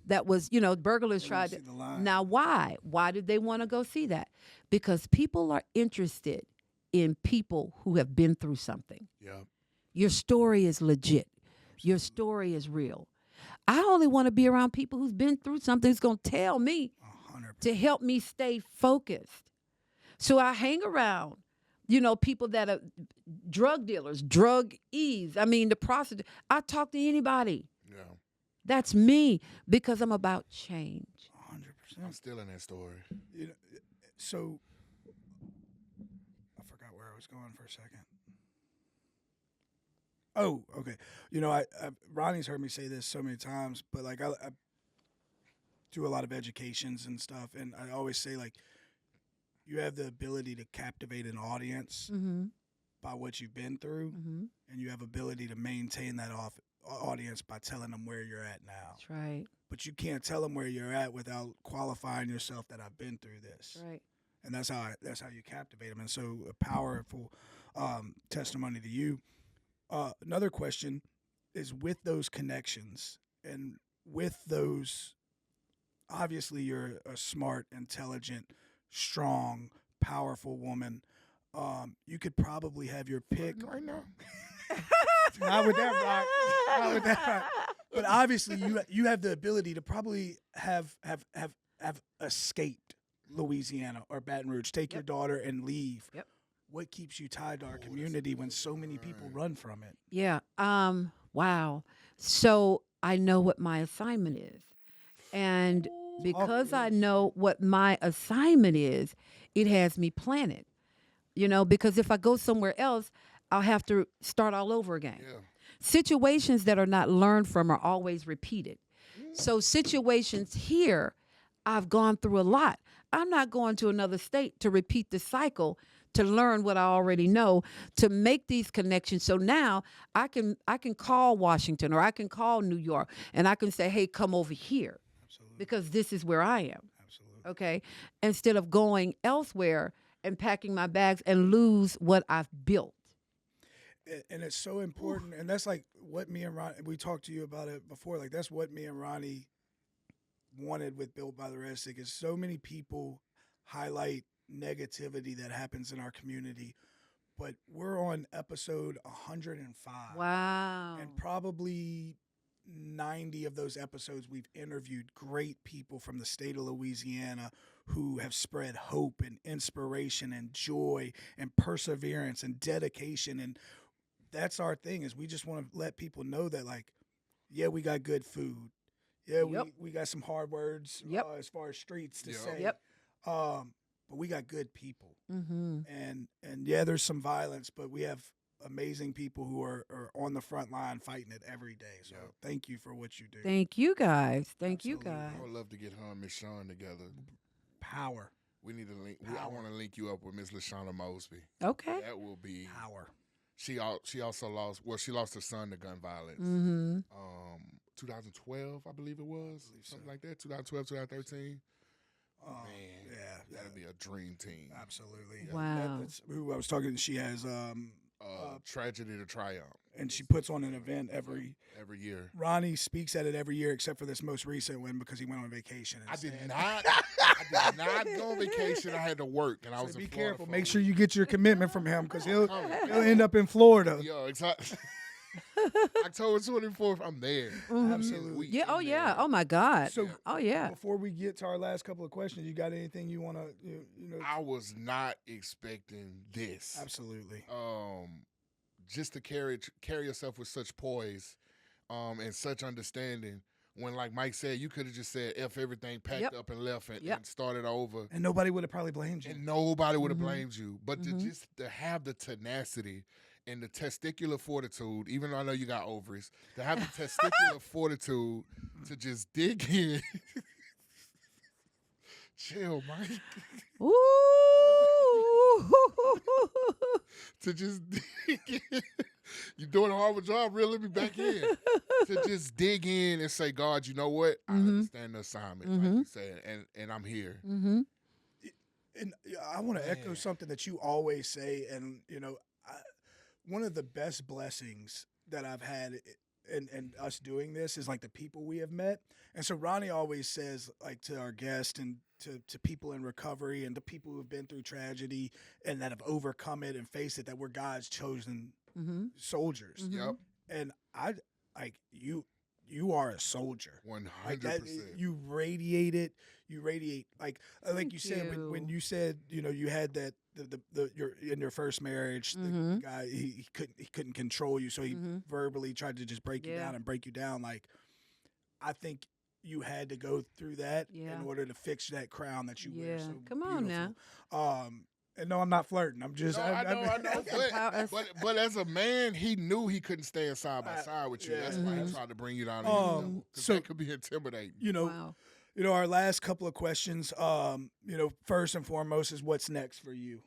That was, burglars tried to. Now, why? Why did they want to go see that? Because people are interested in people who have been through something. Yeah. Your story is legit. Your story is real. I only want to be around people who's been through something that's going to tell me 100%. to help me stay focused. So I hang around, people that are drug dealers, drug-ees. I mean, the prostitute. I talk to anybody. Yeah. That's me because I'm about change. 100%. I'm still in that story. So I forgot where I was going for a second. Oh, okay. Ronnie's heard me say this so many times, but like I do a lot of educations and stuff, and I always say like you have the ability to captivate an audience by what you've been through, and you have ability to maintain that audience by telling them where you're at now. That's right. But you can't tell them where you're at without qualifying yourself that I've been through this. That's right. And that's how you captivate them. And so a powerful testimony to you. Another question is with those connections and with those, obviously you're a smart, intelligent, strong, powerful woman. You could probably have your pick. Right now. Not with that rock. Not with that rock. But obviously you have the ability to probably have escaped Louisiana or Baton Rouge, take your daughter and leave. Yep. What keeps you tied to our community when so many people run from it? Yeah. Wow. So I know what my assignment is. And because I know what my assignment is, it has me planted. Because if I go somewhere else, I'll have to start all over again. Yeah. Situations that are not learned from are always repeated. So situations here, I've gone through a lot. I'm not going to another state to repeat the cycle to learn what I already know, to make these connections. So now I can call Washington or I can call New York and I can say, hey, come over here. Absolutely. Because this is where I am. Absolutely. Okay? Instead of going elsewhere and packing my bags and lose what I've built. And it's so important. And that's like what me and Ronnie, we talked to you about it before, like that's what me and Ronnie wanted with Built by the Red Stick is so many people highlight negativity that happens in our community, but we're on episode 105. Wow. And probably 90 of those episodes we've interviewed great people from the state of Louisiana who have spread hope and inspiration and joy and perseverance and dedication. And that's our thing is we just want to let people know that like, yeah, we got good food. Yeah, we got some hard words as far as streets to say. Yep. But we got good people. Mm-hmm. And yeah, there's some violence, but we have amazing people who are on the front line fighting it every day. So thank you for what you do. Thank you guys. Thank Absolutely. you guys. I would love to get her and Miss Shawn together. Power. We need to link. I want to link you up with Miss LaShawna Mosby. Okay. That will be Power. She also lost. Well, she lost her son to gun violence. Mm-hmm. 2012, I believe it was, something like that. 2012, 2013. Man, that'd be a dream team. Absolutely. Wow. That's who I was talking to. She has Tragedy to Triumph. And she puts on an event every year. Ronnie speaks at it every year except for this most recent one because he went on vacation. I did not go on vacation. I had to work, and I was be in Florida. Careful. Make sure you get your commitment from him because he'll end up in Florida. Yo, exactly. October 24th, I'm there. Mm-hmm. Absolutely. Yeah. Oh yeah. Oh my God. So oh yeah. Before we get to our last couple of questions, you got anything you want to I was not expecting this. Absolutely. Just to carry yourself with such poise, and such understanding. When, like Mike said, you could have just said F everything, packed up and left and started over. And nobody would have probably blamed you. And nobody would have blamed you. But to have the tenacity and the testicular fortitude, even though I know you got ovaries, to have the testicular fortitude to just dig in. Chill, Mike. Ooh. To just dig in. You're doing a horrible job, really. Let me back in. To just dig in and say, God, you know what? I understand the assignment, like you said, and I'm here. Mm-hmm. And I want to echo something that you always say, and one of the best blessings that I've had in us doing this is like the people we have met. And so Ronnie always says, like, to our guests and to people in recovery and to people who have been through tragedy and that have overcome it and faced it, that we're God's chosen soldiers. Yep. And I like you are a soldier. 100%. You radiate it. You radiate like you said when you said you had that you're in your first marriage. The guy he couldn't control you, so he verbally tried to just break you down and break you down. Like, I think you had to go through that in order to fix that crown that you wear. So come on now. And no, I'm not flirting. I'm just. No, I know. But as a man, he knew he couldn't stand side by side with you. That's why he tried to bring you down. So that could be intimidating. Our last couple of questions. First and foremost is what's next for you.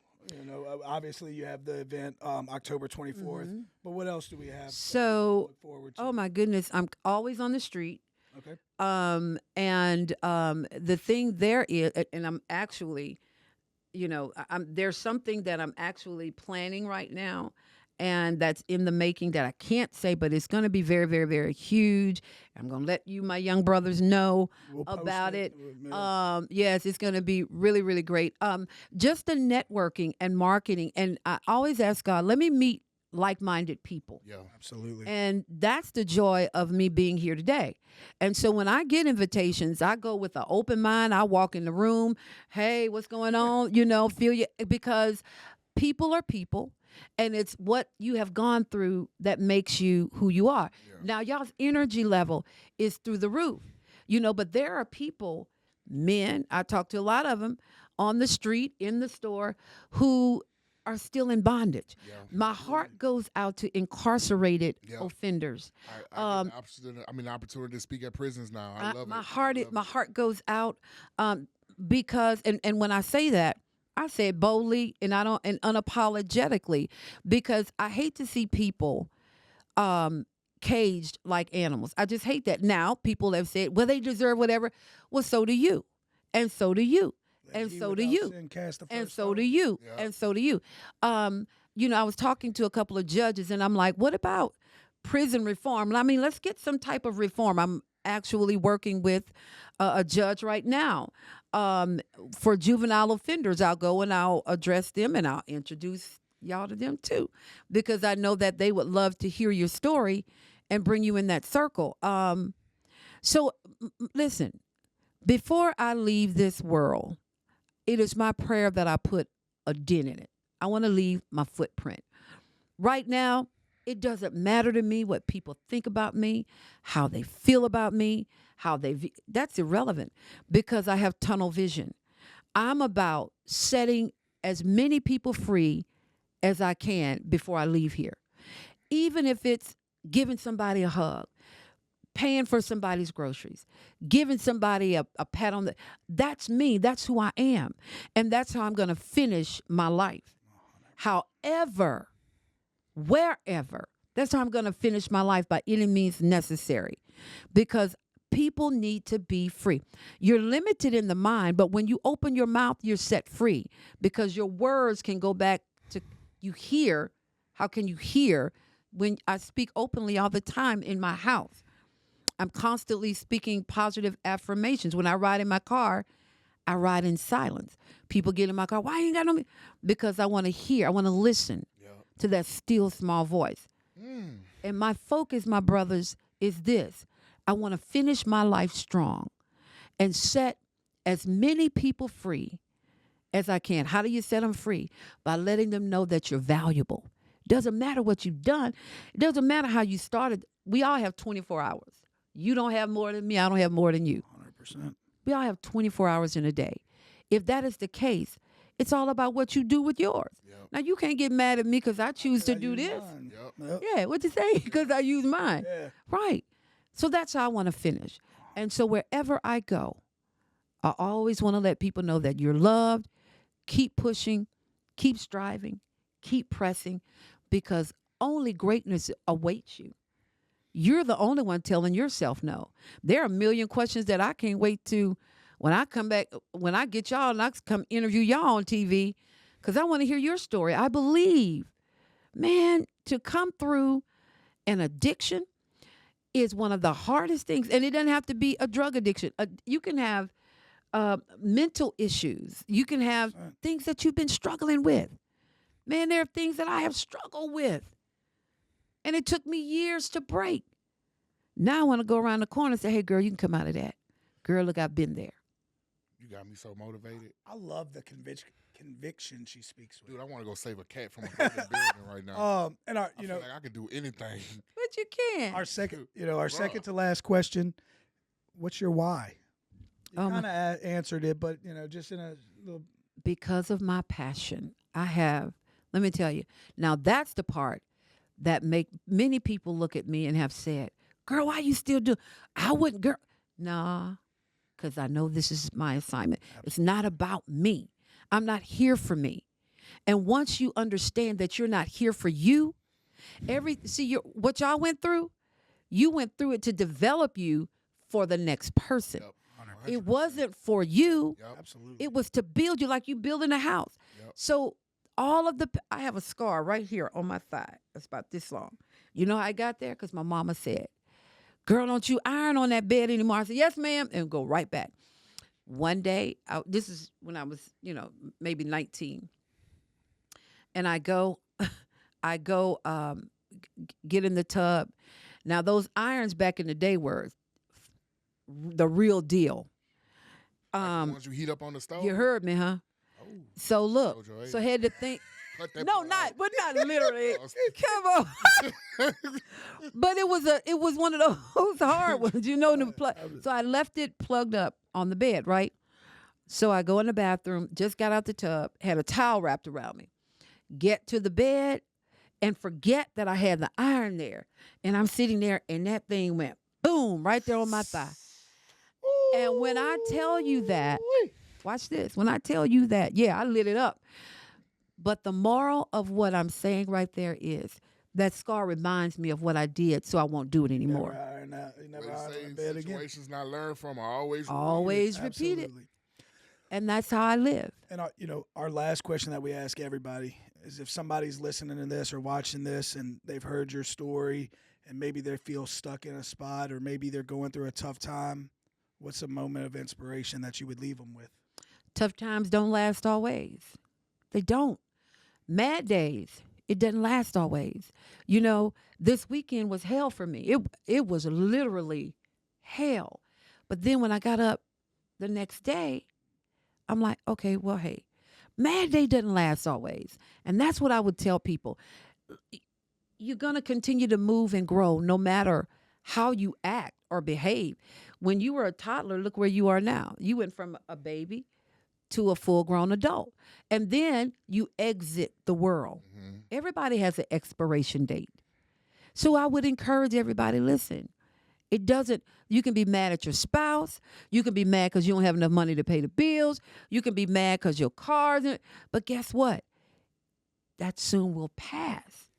Obviously you have the event October 24th. But what else do we have? So, look forward to? Oh my goodness, I'm always on the street. Okay. The thing there is, and I'm actually. There's something that I'm actually planning right now, and that's in the making that I can't say, but it's going to be very, very, very huge. I'm going to let you, my young brothers, know about it. Yes, it's going to be really, really great. Just the networking and marketing, and I always ask God, let me meet like-minded people. Yeah, absolutely. And that's the joy of me being here today. And so when I get invitations, I go with an open mind. I walk in the room. Hey, what's going on? Feel you, because people are people, and it's what you have gone through that makes you who you are. Yeah. Now, y'all's energy level is through the roof, but there are people, men, I talk to a lot of them on the street, in the store, who are still in bondage. Yeah. My heart goes out to incarcerated offenders. I get the opportunity to speak at prisons now. I love it. My heart goes out because, and when I say that, I say it boldly and unapologetically, because I hate to see people caged like animals. I just hate that. Now people have said, well, they deserve whatever. Well, so do you, and so do you. And so do you. And so do you. And so do you. I was talking to a couple of judges, and I'm like, what about prison reform? Let's get some type of reform. I'm actually working with a judge right now for juvenile offenders. I'll go and I'll address them, and I'll introduce y'all to them too, because I know that they would love to hear your story and bring you in that circle. So listen, before I leave this world, it is my prayer that I put a dent in it. I want to leave my footprint. Right now, it doesn't matter to me what people think about me, how they feel about me, that's irrelevant, because I have tunnel vision. I'm about setting as many people free as I can before I leave here. Even if it's giving somebody a hug, paying for somebody's groceries, giving somebody a pat on the, that's me, that's who I am. And that's how I'm going to finish my life. However, wherever, that's how I'm going to finish my life, by any means necessary, because people need to be free. You're limited in the mind, but when you open your mouth, you're set free, because your words can go back to, you hear. How can you hear when I speak openly all the time in my house? I'm constantly speaking positive affirmations. When I ride in my car, I ride in silence. People get in my car, why you ain't got no? Because I want to hear, I want to listen to that still small voice. And my focus, my brothers, is this. I want to finish my life strong and set as many people free as I can. How do you set them free? By letting them know that you're valuable. Doesn't matter what you've done. It doesn't matter how you started. We all have 24 hours. You don't have more than me. I don't have more than you. 100%. We all have 24 hours in a day. If that is the case, It's all about what you do with yours. Yep. Now, you can't get mad at me because I choose to do this. Yep. Yeah, what you say? Because I use mine. Yeah. Right. So that's how I want to finish. And so wherever I go, I always want to let people know that you're loved. Keep pushing, keep striving, keep pressing, because only greatness awaits you. You're the only one telling yourself no. There are a million questions that I can't wait to when I come back, when I get y'all and I come interview y'all on TV, because I want to hear your story. I believe, man, to come through an addiction is one of the hardest things. And it doesn't have to be a drug addiction. You can have mental issues. You can have things that you've been struggling with. Man, there are things that I have struggled with. And it took me years to break. Now I want to go around the corner and say, hey, girl, you can come out of that. Girl, look, I've been there. You got me so motivated. I love the conviction she speaks with. Dude, I want to go save a cat from a building right now. And I feel like I can do anything. But you can. Our second to last question. What's your why? You kind of answered it, but just in a little. Because of my passion, let me tell you. Now that's the part that make many people look at me and have said, girl, why you still do? I wouldn't, girl. Nah, because I know this is my assignment. Absolutely. It's not about me. I'm not here for me. And once you understand that you're not here for you, what y'all went through, you went through it to develop you for the next person. Yep. It wasn't for you. Yep. Absolutely. It was to build you like you building a house. Yep. So I have a scar right here on my thigh. It's about this long. You know how I got there? Because my mama said, girl, don't you iron on that bed anymore. I said, yes, ma'am, and go right back. One day, this is when I was, maybe 19. And I go get in the tub. Now, those irons back in the day were the real deal. Like the ones you heat up on the stove? You heard me, huh? Oh. So look, I had to think. No, not literally. Come on. But it was one of those hard ones, So I left it plugged up on the bed, right? So I go in the bathroom, just got out the tub, had a towel wrapped around me, get to the bed, and forget that I had the iron there. And I'm sitting there, and that thing went boom right there on my thigh. And when I tell you that, watch this. When I tell you that, yeah, I lit it up. But the moral of what I'm saying right there is that scar reminds me of what I did, so I won't do it anymore. You never iron on bed again. Situations not learned from are always repeat it. And that's how I live. And our last question that we ask everybody is, if somebody's listening to this or watching this and they've heard your story and maybe they feel stuck in a spot or maybe they're going through a tough time, what's a moment of inspiration that you would leave them with? Tough times don't last always. They don't. Mad days, it doesn't last always. This weekend was hell for me. It was literally hell. But then when I got up the next day, I'm like, okay, well, hey, mad day doesn't last always. And that's what I would tell people. You're going to continue to move and grow no matter how you act or behave. When you were a toddler, look where you are now. You went from a baby to a full-grown adult. And then you exit the world. Mm-hmm. Everybody has an expiration date. So I would encourage everybody, listen, you can be mad at your spouse. You can be mad because you don't have enough money to pay the bills. You can be mad because your car's in. But guess what? That soon will pass.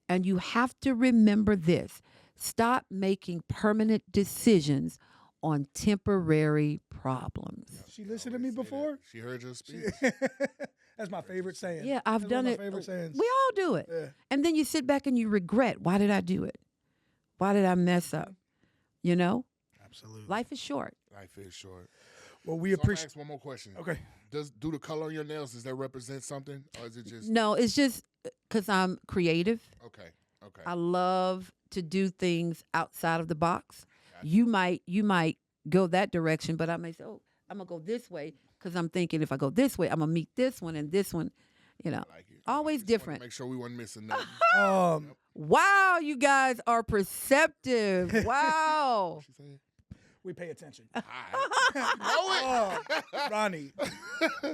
And you have to remember this. Stop making permanent decisions on temporary problems. She listened to me before? She heard your speech. That's my favorite saying. Yeah, I've done it. Favorite sayings. We all do it. Yeah. And then you sit back and you regret, why did I do it? Why did I mess up? Absolutely. Life is short. Life is short. Well, we appreciate. Ask one more question. Okay. Do the color on your nails, does that represent something, or is it just? No, it's just because I'm creative. Okay. I love to do things outside of the box. Gotcha. You might go that direction, but I may say, oh, I'm gonna go this way because I'm thinking if I go this way, I'm gonna meet this one and this one. Always different. Make sure we weren't missing nothing. Wow, you guys are perceptive. Wow. We pay attention. Ronnie,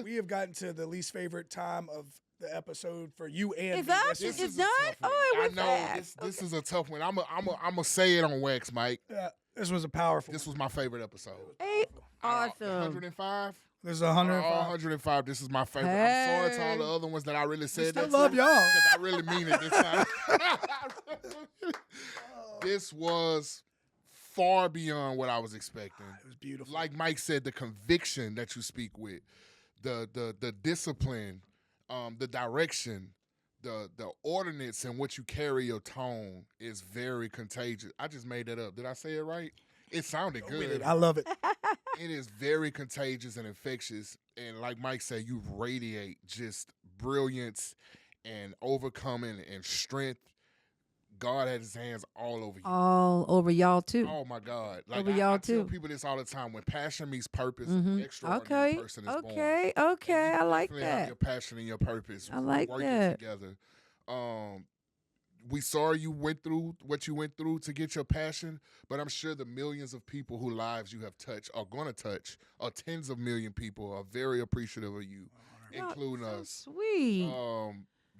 we have gotten to the least favorite time of the episode for you and Is me. that This it's is done? Oh, I it was know fast. this is a tough one. I'm gonna say it on wax, Mike. this was a powerful. This was my favorite episode. Hey, awesome. 105. This is 105. 105. This is my favorite. I'm sorry to all the other ones that I really said. I love y'all. Because I really mean it this time. This was far beyond what I was expecting. It was beautiful. Like Mike said, the conviction that you speak with, the discipline, the direction, the ordinance in which you carry your tone is very contagious. I just made that up. Did I say it right? It sounded good. I love it. It is very contagious and infectious. And like Mike said, you radiate just brilliance and overcoming and strength. God had his hands all over you. All over y'all too. Oh my God! Over I y'all tell too. people this all the time. When passion meets purpose, an extraordinary person is born. Okay. And you I like definitely have that. your passion and your purpose. I like working that. together. We saw you went through what you went through to get your passion, but I'm sure the millions of people whose lives you have touched, are going to touch, or tens of million people are very appreciative of you, including so us. Sweet.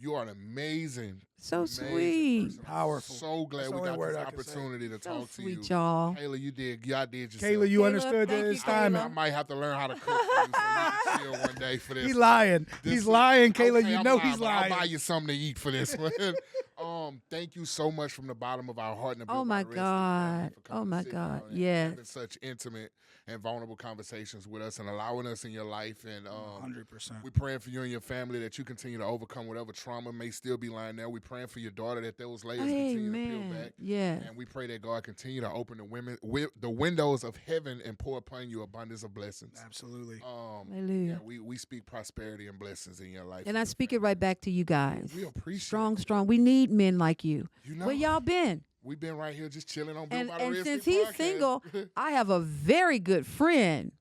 You are an amazing, Sweet. person. Powerful. So glad That's we the only got word this I can say. opportunity to So talk to you. sweet, y'all. Kayla, you did yourself. Kayla, you Kayla, understood thank the you, assignment. I might have to learn how to cook for you so you can chill one day for this. He's lying. This He's is- lying, Kayla. Okay, you I'm know lying, he's but lying. I'll buy you something to eat for this one. Thank you so much from the bottom of our heart. And Oh my God. Oh my God. Yes. Having such intimate and vulnerable conversations with us and allowing us in your life. And 100%. we're praying for you and your family that you continue to overcome whatever trauma may still be lying there. We're praying for your daughter that those layers continue to peel Amen. back. Yes. And we pray that God continue to open the windows of heaven and pour upon you abundance of blessings. Absolutely. Hallelujah. We speak prosperity and blessings in your life. And I speak it right back to you guys. We appreciate Strong, it. strong. We need men like you. You know, Where y'all been? we've been right here just chilling on Built And by the Red since Stick he's podcast. single, I have a very good friend,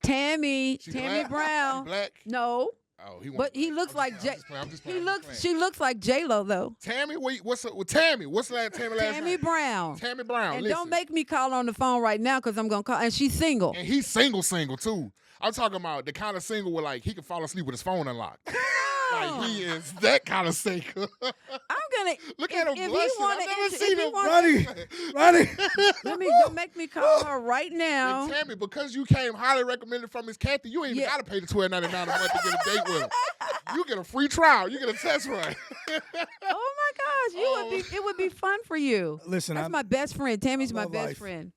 Tammy She Tammy black? Brown. She black? No, Oh, he but he looks like J. I'm just He playing. looks. She looks like J Lo though. Tammy, what's up with Tammy? What's Tammy last Tammy name? Brown. Tammy Brown. And listen. don't make me call on the phone right now because I'm gonna call. And she's single. And he's single too. I'm talking about the kind of single where like he can fall asleep with his phone unlocked. Like he is that kind of single. I'm gonna Look at him if blushing. he wanna I've never int- seen if he him. wanna- Ronnie. Let me don't make me call her right now. And Tammy, because you came highly recommended from Miss Cathy, you ain't even Yeah. gotta pay the $12.99 a month to get a date with him. You get a free trial. You get a test run. Oh my gosh, it would be fun for you. Listen, That's my best friend. Tammy's my love best life. friend.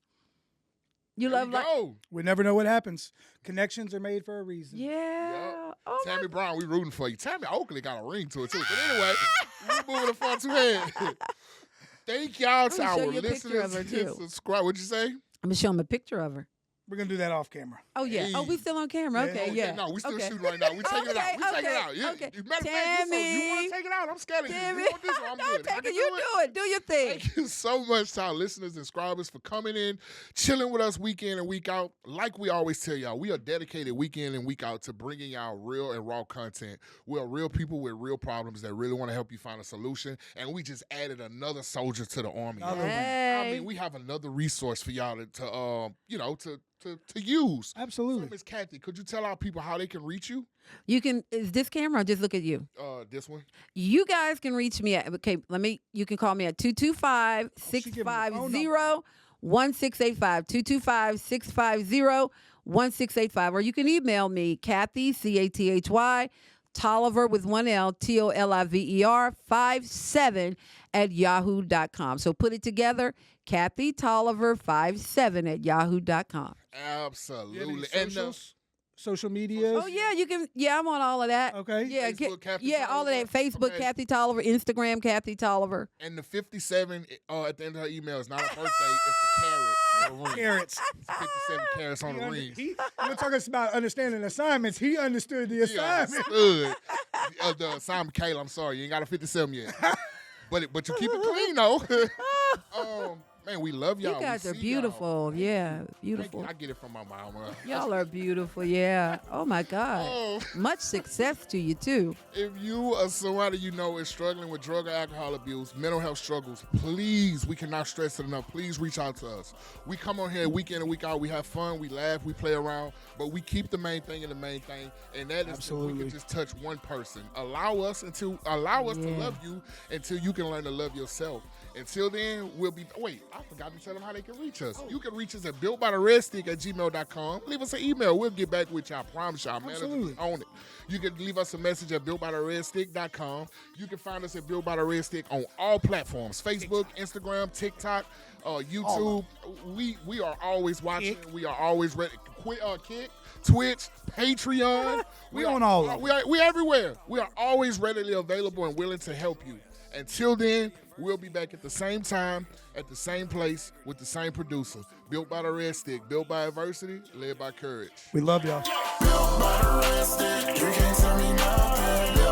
You There love we life? go. we never know what happens. Connections are made for a reason. Yeah. Oh my Tammy Brown, we rooting for you. Tammy Oakley got a ring to it too. But anyway, we're moving the fun too ahead. Thank y'all to I'm gonna show our you a picture of listeners. her, too. Subscribe. What'd you say? I'm gonna show him a picture of her. We're going to do that off camera. Oh yeah. Oh, we Hey. still on camera. Yeah. Okay. Okay, Yeah. no, we still okay. shooting right now. We taking it out. We taking it Okay, out. Yeah. okay. Matter of fact, you want Tammy. to take it out? I'm scared of you. Tammy. You want this one? I'm Don't good. I take can it. You do it. Do your thing. Thank you so much to our listeners and subscribers for coming in, chilling with us week in and week out. Like we always tell y'all, we are dedicated week in and week out to bringing y'all real and raw content. We are real people with real problems that really want to help you find a solution. And we just added another soldier to the army. Another one. I Hey. mean, we have another resource for y'all to use. So, Absolutely. Miss Cathy, could you tell our people how they can reach you? You can. Is this camera? Or just look at you. This one. You guys can reach me at. Okay. You can call me at 225-650-1685. 225-650-1685, or you can email me, Cathy, Cathy, Toliver with one L, Toliver 57 at yahoo.com. So put it together, Cathy Toliver 57 at yahoo.com. Absolutely. Social medias. Oh yeah, you can. Yeah, I'm on all of that. Okay. Yeah, Facebook, Cathy yeah, all of that. Toliver. Facebook, Okay. Cathy Toliver. Instagram, Cathy Toliver. And the 57 at the end of her email is not a birthday, it's the carat on the ring. Carrots. It's 57 carats on the ring. We're talking about understanding assignments. He understood the He assignment. understood. The assignment, Kayla, I'm sorry, you ain't got a 57 yet. But you keep it clean, though. Man, we love y'all. You guys We are see beautiful. y'all. Yeah, Thank beautiful. you. I get it from my mama. Y'all are beautiful. Yeah. Oh my God. Oh. Much success to you too. If you or somebody you know is struggling with drug or alcohol abuse, mental health struggles, please, we cannot stress it enough, please reach out to us. We come on here week in and week out. We have fun, we laugh, we play around, but we keep the main thing in the main thing, and that is that we can just touch one person. Allow us to love you until you can learn to love yourself. Until then, we'll be... Wait, I forgot to tell them how they can reach us. You can reach us at builtbytheredstick@gmail.com. Leave us an email. We'll get back with y'all. I promise y'all. Manager on it. You can leave us a message at builtbytheredstick.com. You can find us at Built by the Red Stick on all platforms. Facebook, Instagram, TikTok, YouTube. We are always watching. We are always ready. Kick, Twitch, Patreon. We on all of them. We everywhere. We are always readily available and willing to help you. Until then, we'll be back at the same time, at the same place, with the same producer. Built by the Red Stick, built by adversity, led by courage. We love y'all. Built by the Red Stick, you can't tell me nothing.